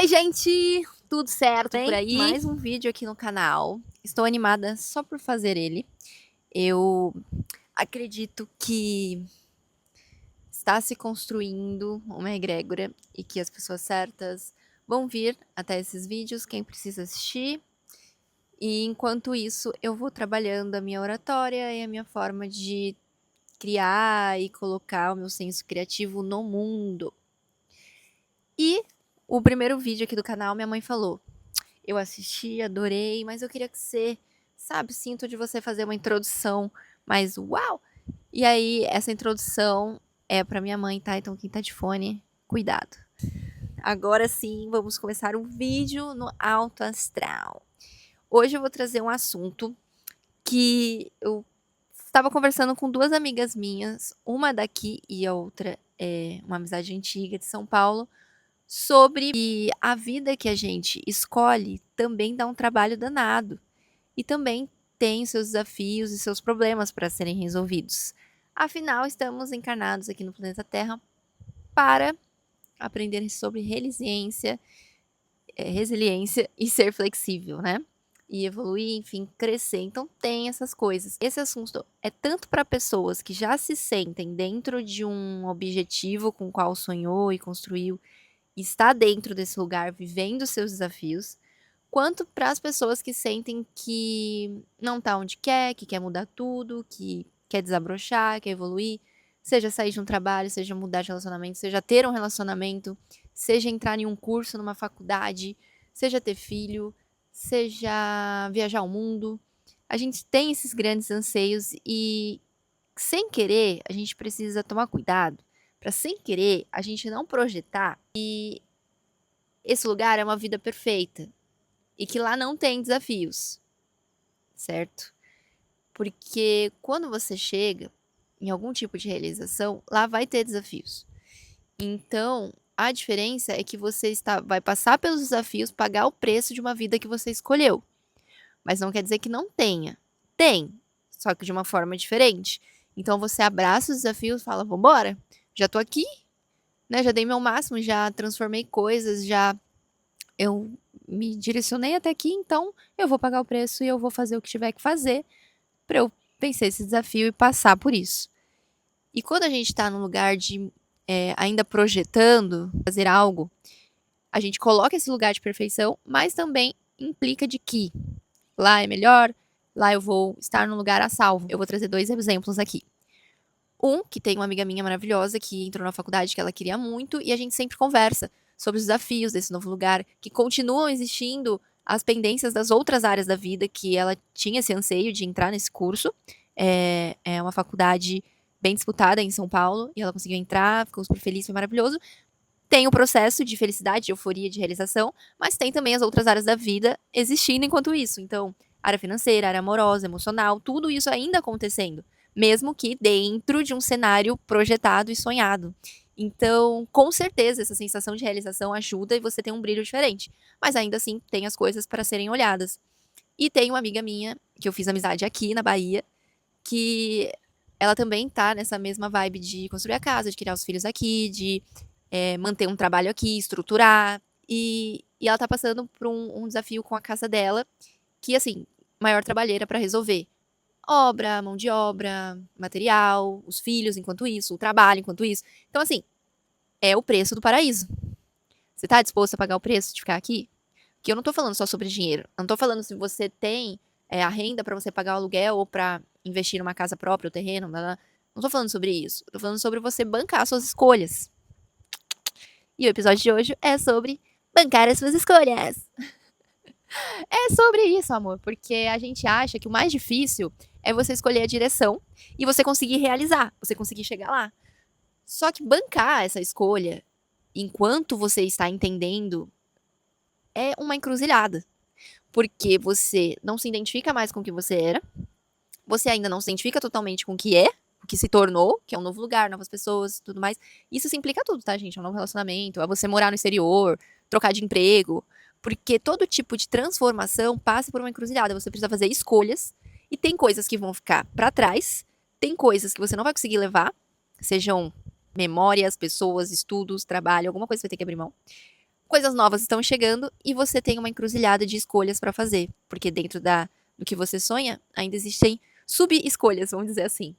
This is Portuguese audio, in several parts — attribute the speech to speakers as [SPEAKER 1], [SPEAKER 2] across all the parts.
[SPEAKER 1] gente! Tudo certo
[SPEAKER 2] Bem,
[SPEAKER 1] por aí?
[SPEAKER 2] mais um vídeo aqui no canal. Estou animada só por fazer ele. Eu acredito que está se construindo uma egrégora e que as pessoas certas vão vir até esses vídeos, quem precisa assistir. E enquanto isso, eu vou trabalhando a minha oratória e a minha forma de criar e colocar o meu senso criativo no mundo. E o primeiro vídeo aqui do canal, minha mãe falou: eu assisti, adorei, mas eu queria que você, sabe, sinto de você fazer uma introdução mais uau! E aí, essa introdução é pra minha mãe, tá? Então, quem tá de fone, cuidado. Agora sim, vamos começar um vídeo no Alto Astral. Hoje eu vou trazer um assunto que eu estava conversando com duas amigas minhas, uma daqui e a outra é uma amizade antiga de São Paulo, sobre que a vida que a gente escolhe também dá um trabalho danado e também tem seus desafios e seus problemas para serem resolvidos. Afinal, estamos encarnados aqui no planeta Terra para aprender sobre resiliência e ser flexível, né? E evoluir, enfim, crescer. Então tem essas coisas. Esse assunto é tanto para pessoas que já se sentem dentro de um objetivo com o qual sonhou e construiu, está dentro desse lugar, vivendo seus desafios, quanto para as pessoas que sentem que não tá onde quer, que quer mudar tudo, que quer desabrochar, quer evoluir, seja sair de um trabalho, seja mudar de relacionamento, seja ter um relacionamento, seja entrar em um curso numa faculdade, seja ter filho, seja viajar o mundo. A gente tem esses grandes anseios e, sem querer, a gente precisa tomar cuidado para, sem querer, a gente não projetar que esse lugar é uma vida perfeita e que lá não tem desafios, certo? Porque quando você chega em algum tipo de realização, lá vai ter desafios. Então, a diferença é que você vai passar pelos desafios, pagar o preço de uma vida que você escolheu. Mas não quer dizer que não tenha. Tem, só que de uma forma diferente. Então você abraça os desafios e fala: vambora, já tô aqui, né? Já dei meu máximo, já transformei coisas, eu me direcionei até aqui, então eu vou pagar o preço e eu vou fazer o que tiver que fazer para eu vencer esse desafio e passar por isso. E quando a gente está num lugar de ainda projetando fazer algo, a gente coloca esse lugar de perfeição, mas também implica de que lá é melhor, lá eu vou estar num lugar a salvo. Eu vou trazer dois exemplos aqui. Um, que tem uma amiga minha maravilhosa que entrou na faculdade que ela queria muito e a gente sempre conversa sobre os desafios desse novo lugar, que continuam existindo as pendências das outras áreas da vida que ela tinha esse anseio de entrar nesse curso. É uma faculdade bem disputada em São Paulo e ela conseguiu entrar, ficou super feliz, foi maravilhoso. Tem o processo de felicidade, de euforia, de realização, mas tem também as outras áreas da vida existindo enquanto isso. Então, área financeira, área amorosa, emocional, tudo isso ainda acontecendo, mesmo que dentro de um cenário projetado e sonhado. Então, com certeza, essa sensação de realização ajuda e você tem um brilho diferente. Mas ainda assim, tem as coisas para serem olhadas. E tem uma amiga minha, que eu fiz amizade aqui na Bahia, que ela também tá nessa mesma vibe de construir a casa, de criar os filhos aqui, de manter um trabalho aqui, estruturar. E ela tá passando por um desafio com a casa dela, que, assim, maior trabalheira para resolver. Obra, mão de obra, material, os filhos enquanto isso, o trabalho enquanto isso. Então, assim, é o preço do paraíso. Você tá disposto a pagar o preço de ficar aqui? Que eu não tô falando só sobre dinheiro. Eu não tô falando se você tem a renda para você pagar o aluguel ou para investir numa casa própria, o terreno, blá, blá. Não tô falando sobre isso. Eu tô falando sobre você bancar suas escolhas. E o episódio de hoje é sobre bancar as suas escolhas. É sobre isso, amor, porque a gente acha que o mais difícil é você escolher a direção e você conseguir realizar, você conseguir chegar lá. Só que bancar essa escolha enquanto você está entendendo é uma encruzilhada, porque você não se identifica mais com o que você era, você ainda não se identifica totalmente com o que é, o que se tornou, que é um novo lugar, novas pessoas, tudo mais. Isso se implica tudo, tá, gente? É um novo relacionamento, é você morar no exterior, trocar de emprego, porque todo tipo de transformação passa por uma encruzilhada. Você precisa fazer escolhas e tem coisas que vão ficar para trás, tem coisas que você não vai conseguir levar, sejam memórias, pessoas, estudos, trabalho, alguma coisa você vai ter que abrir mão. coisas novas estão chegando e você tem uma encruzilhada de escolhas para fazer, porque dentro do que você sonha, ainda existem sub-escolhas, vamos dizer assim.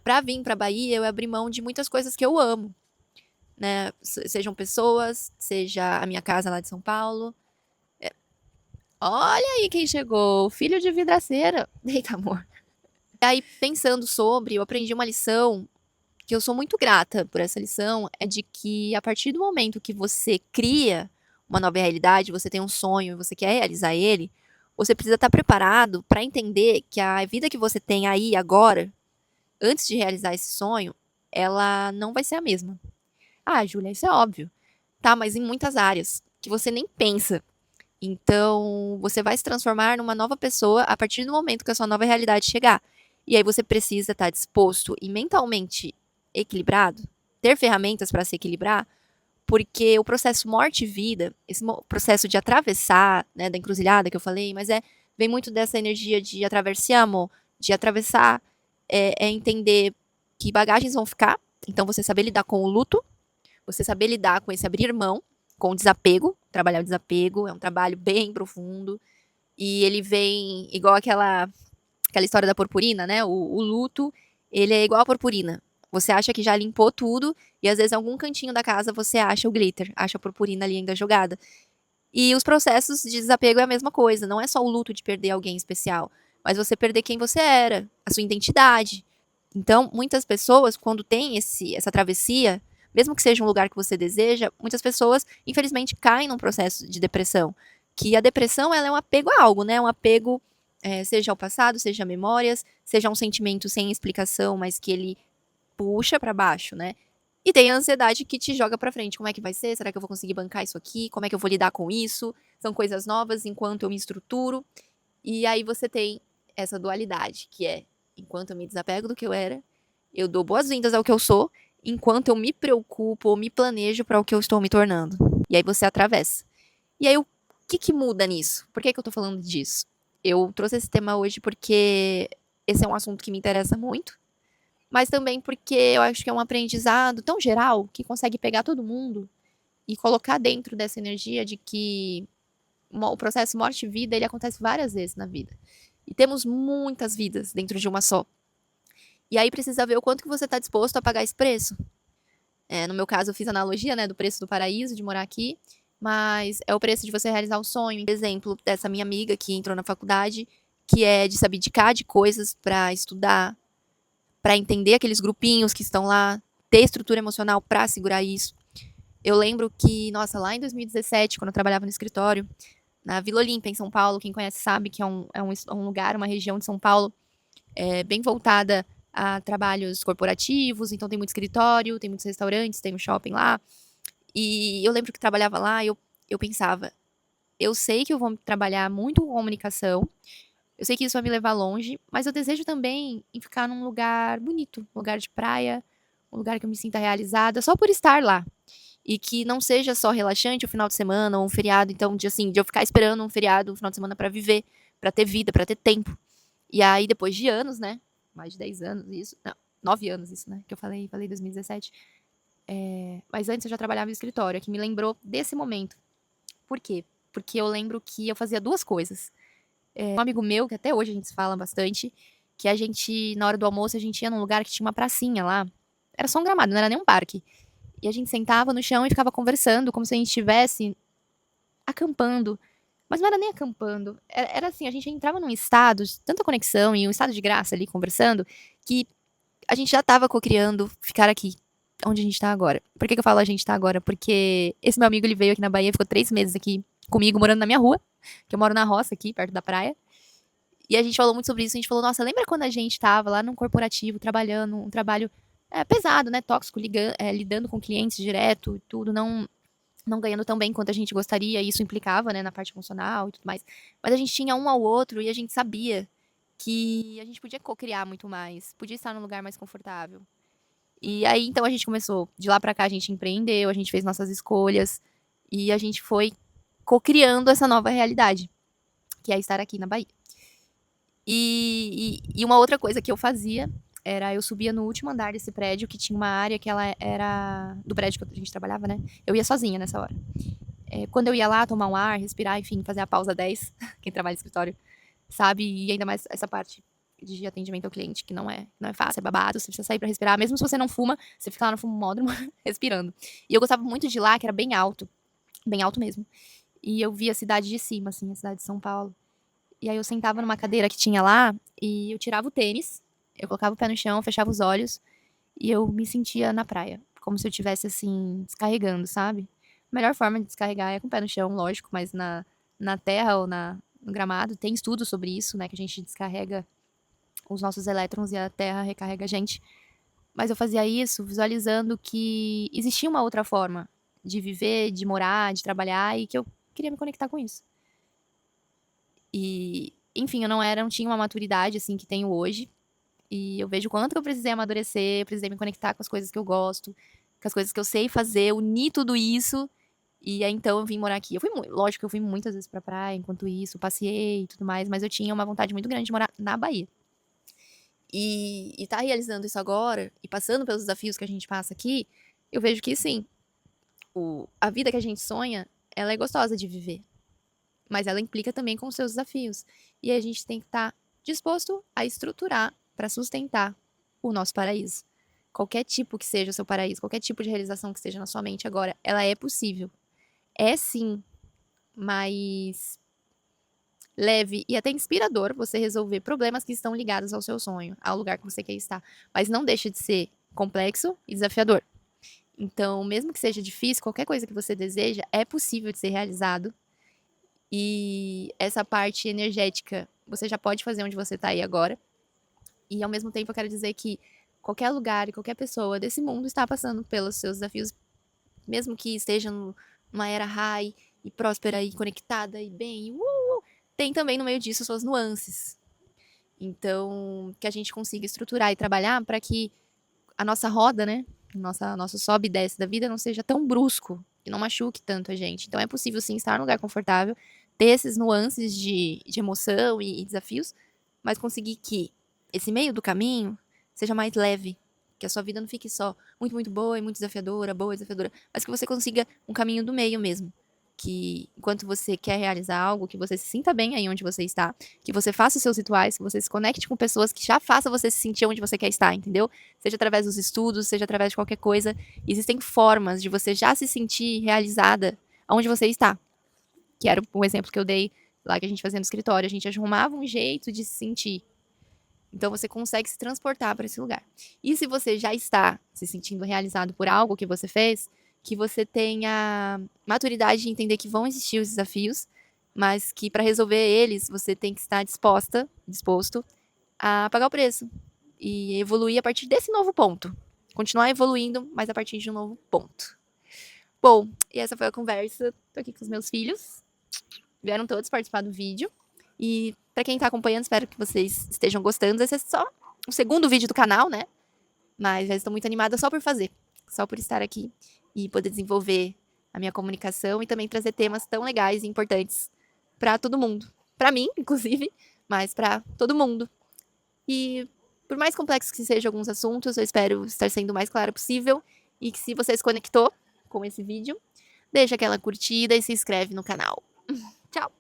[SPEAKER 2] Para vir para Bahia, eu abri mão de muitas coisas que eu amo, né? Sejam pessoas, seja a minha casa lá de São Paulo. Olha aí quem chegou, o filho de vidraceira. Eita, amor. E aí, pensando sobre, eu aprendi uma lição que eu sou muito grata por essa lição, é de que a partir do momento que você cria uma nova realidade, você tem um sonho e você quer realizar ele, você precisa estar preparado para entender que a vida que você tem aí agora, antes de realizar esse sonho, ela não vai ser a mesma. Ah, Júlia, isso é óbvio. Tá, mas em muitas áreas que você nem pensa. Então, você vai se transformar numa nova pessoa a partir do momento que a sua nova realidade chegar. E aí você precisa estar disposto e mentalmente equilibrado, ter ferramentas para se equilibrar, porque o processo morte e vida, esse processo de atravessar, né, da encruzilhada que eu falei, mas vem muito dessa energia de atravessiamo, de atravessar, é entender que bagagens vão ficar, então você saber lidar com o luto, você saber lidar com esse abrir mão, com o desapego, trabalhar o desapego, é um trabalho bem profundo, e ele vem igual aquela história da purpurina, né? O luto, ele é igual a purpurina. Você acha que já limpou tudo, e às vezes em algum cantinho da casa você acha o glitter, acha a purpurina ali ainda jogada. E os processos de desapego é a mesma coisa, não é só o luto de perder alguém especial, mas você perder quem você era, a sua identidade. Então, muitas pessoas, quando tem essa travessia, mesmo que seja um lugar que você deseja, muitas pessoas, infelizmente, caem num processo de depressão. Que a depressão, ela é um apego a algo, né? Um apego, seja ao passado, seja a memórias, seja um sentimento sem explicação, mas que ele puxa pra baixo, né? E tem a ansiedade que te joga pra frente. Como é que vai ser? Será que eu vou conseguir bancar isso aqui? Como é que eu vou lidar com isso? São coisas novas enquanto eu me estruturo. E aí você tem essa dualidade, que é, enquanto eu me desapego do que eu era, eu dou boas-vindas ao que eu sou, enquanto eu me preocupo ou me planejo para o que eu estou me tornando. E aí você atravessa. E aí o que muda nisso? Por que eu tô falando disso? Eu trouxe esse tema hoje porque esse é um assunto que me interessa muito, mas também porque eu acho que é um aprendizado tão geral que consegue pegar todo mundo e colocar dentro dessa energia de que o processo morte e vida, ele acontece várias vezes na vida. E temos muitas vidas dentro de uma só. E aí precisa ver o quanto que você está disposto a pagar esse preço. No meu caso, eu fiz a analogia, né, do preço do paraíso, de morar aqui, mas é o preço de você realizar o sonho. Exemplo dessa minha amiga que entrou na faculdade, que é de se abdicar de coisas para estudar, para entender aqueles grupinhos que estão lá, ter estrutura emocional para segurar isso. Eu lembro que, nossa, lá em 2017, quando eu trabalhava no escritório, na Vila Olímpia, em São Paulo, quem conhece sabe que é um lugar, uma região de São Paulo bem voltada a trabalhos corporativos, então tem muito escritório, tem muitos restaurantes, tem um shopping lá. E eu lembro que trabalhava lá e eu pensava, eu sei que eu vou trabalhar muito com comunicação, eu sei que isso vai me levar longe, mas eu desejo também em ficar num lugar bonito, um lugar de praia, um lugar que eu me sinta realizada, só por estar lá. E que não seja só relaxante o final de semana ou um feriado, então, de eu ficar esperando um feriado, um final de semana para viver, para ter vida, para ter tempo. E aí, depois de anos, né? Mais de 10 anos, isso. Não, 9 anos, isso, né? Que eu falei 2017. Mas antes eu já trabalhava no escritório, que me lembrou desse momento. Por quê? Porque eu lembro que eu fazia duas coisas. Um amigo meu, que até hoje a gente se fala bastante, que a gente, na hora do almoço, a gente ia num lugar que tinha uma pracinha lá. Era só um gramado, não era nem um parque. E a gente sentava no chão e ficava conversando, como se a gente estivesse acampando. Mas não era nem acampando. Era assim, a gente entrava num estado de tanta conexão e um estado de graça ali, conversando, que a gente já tava cocriando ficar aqui, onde a gente tá agora. Por que eu falo a gente tá agora? Porque esse meu amigo, ele veio aqui na Bahia, ficou 3 meses aqui comigo, morando na minha rua, que eu moro na roça aqui, perto da praia. E a gente falou muito sobre isso, a gente falou, nossa, lembra quando a gente tava lá num corporativo, trabalhando, um trabalho pesado, né, tóxico, lidando com clientes direto e tudo, não ganhando tão bem quanto a gente gostaria, e isso implicava, né, na parte emocional e tudo mais. Mas a gente tinha um ao outro e a gente sabia que a gente podia co-criar muito mais, podia estar num lugar mais confortável. E aí, então, a gente começou, de lá pra cá, a gente empreendeu, a gente fez nossas escolhas, e a gente foi co-criando essa nova realidade, que é estar aqui na Bahia. E uma outra coisa que eu fazia
[SPEAKER 3] eu subia no último andar desse prédio, que tinha uma área que ela era do prédio que a gente trabalhava, né? Eu ia sozinha nessa hora. Quando eu ia lá tomar um ar, respirar, enfim, fazer a pausa 10, quem trabalha no escritório sabe, e ainda mais essa parte de atendimento ao cliente, que não é fácil, é babado, você precisa sair pra respirar, mesmo se você não fuma, você fica lá no fumódromo respirando. E eu gostava muito de ir lá, que era bem alto mesmo. E eu via a cidade de cima, assim, a cidade de São Paulo. E aí eu sentava numa cadeira que tinha lá e eu tirava o tênis, eu colocava o pé no chão, fechava os olhos e eu me sentia na praia, como se eu estivesse assim descarregando, sabe? A melhor forma de descarregar é com o pé no chão, lógico, mas na terra ou no gramado tem estudos sobre isso, né, que a gente descarrega os nossos elétrons e a terra recarrega a gente. Mas eu fazia isso visualizando que existia uma outra forma de viver, de morar, de trabalhar e que eu queria me conectar com isso. E, enfim, eu não tinha uma maturidade assim que tenho hoje. E eu vejo o quanto que eu precisei amadurecer, eu precisei me conectar com as coisas que eu gosto, com as coisas que eu sei fazer, unir tudo isso. E aí então eu vim morar aqui. Lógico que eu fui muitas vezes pra praia enquanto isso, passei e tudo mais, mas eu tinha uma vontade muito grande de morar na Bahia. E tá realizando isso agora, e passando pelos desafios que a gente passa aqui, eu vejo que sim, a vida que a gente sonha, ela é gostosa de viver. Mas ela implica também com os seus desafios. E a gente tem que estar disposto a estruturar para sustentar o nosso paraíso. Qualquer tipo que seja o seu paraíso, qualquer tipo de realização que esteja na sua mente agora, ela é possível. É sim mais leve e até inspirador você resolver problemas que estão ligados ao seu sonho, ao lugar que você quer estar. Mas não deixa de ser complexo e desafiador. Então, mesmo que seja difícil, qualquer coisa que você deseja é possível de ser realizado. E essa parte energética você já pode fazer onde você tá aí agora. E ao mesmo tempo eu quero dizer que qualquer lugar e qualquer pessoa desse mundo está passando pelos seus desafios, mesmo que esteja numa era high e próspera e conectada e bem, tem também no meio disso suas nuances. Então, que a gente consiga estruturar e trabalhar para que a nossa roda, né, nosso sobe e desce da vida não seja tão brusco, que não machuque tanto a gente. Então é possível sim estar num lugar confortável, ter esses nuances de emoção e desafios, mas conseguir que esse meio do caminho seja mais leve, que a sua vida não fique só muito, muito boa e muito desafiadora, boa e desafiadora, mas que você consiga um caminho do meio mesmo. Que enquanto você quer realizar algo, que você se sinta bem aí onde você está, que você faça os seus rituais, que você se conecte com pessoas que já façam você se sentir onde você quer estar, entendeu? Seja através dos estudos, seja através de qualquer coisa. Existem formas de você já se sentir realizada onde você está. Que era o exemplo que eu dei lá que a gente fazia no escritório. A gente arrumava um jeito de se sentir. Então você consegue se transportar para esse lugar. E se você já está se sentindo realizado por algo que você fez, que você tenha maturidade de entender que vão existir os desafios, mas que para resolver eles você tem que estar disposto a pagar o preço e evoluir a partir desse novo ponto. Continuar evoluindo, mas a partir de um novo ponto. Bom, e essa foi a conversa. Tô aqui com os meus filhos. Vieram todos participar do vídeo. E para quem tá acompanhando, espero que vocês estejam gostando. Esse é só o segundo vídeo do canal, né? Mas já estou muito animada só por fazer. Só por estar aqui e poder desenvolver a minha comunicação e também trazer temas tão legais e importantes para todo mundo. Para mim, inclusive, mas para todo mundo. E por mais complexos que sejam alguns assuntos, eu espero estar sendo o mais clara possível. E que se você se conectou com esse vídeo, deixa aquela curtida e se inscreve no canal. Tchau!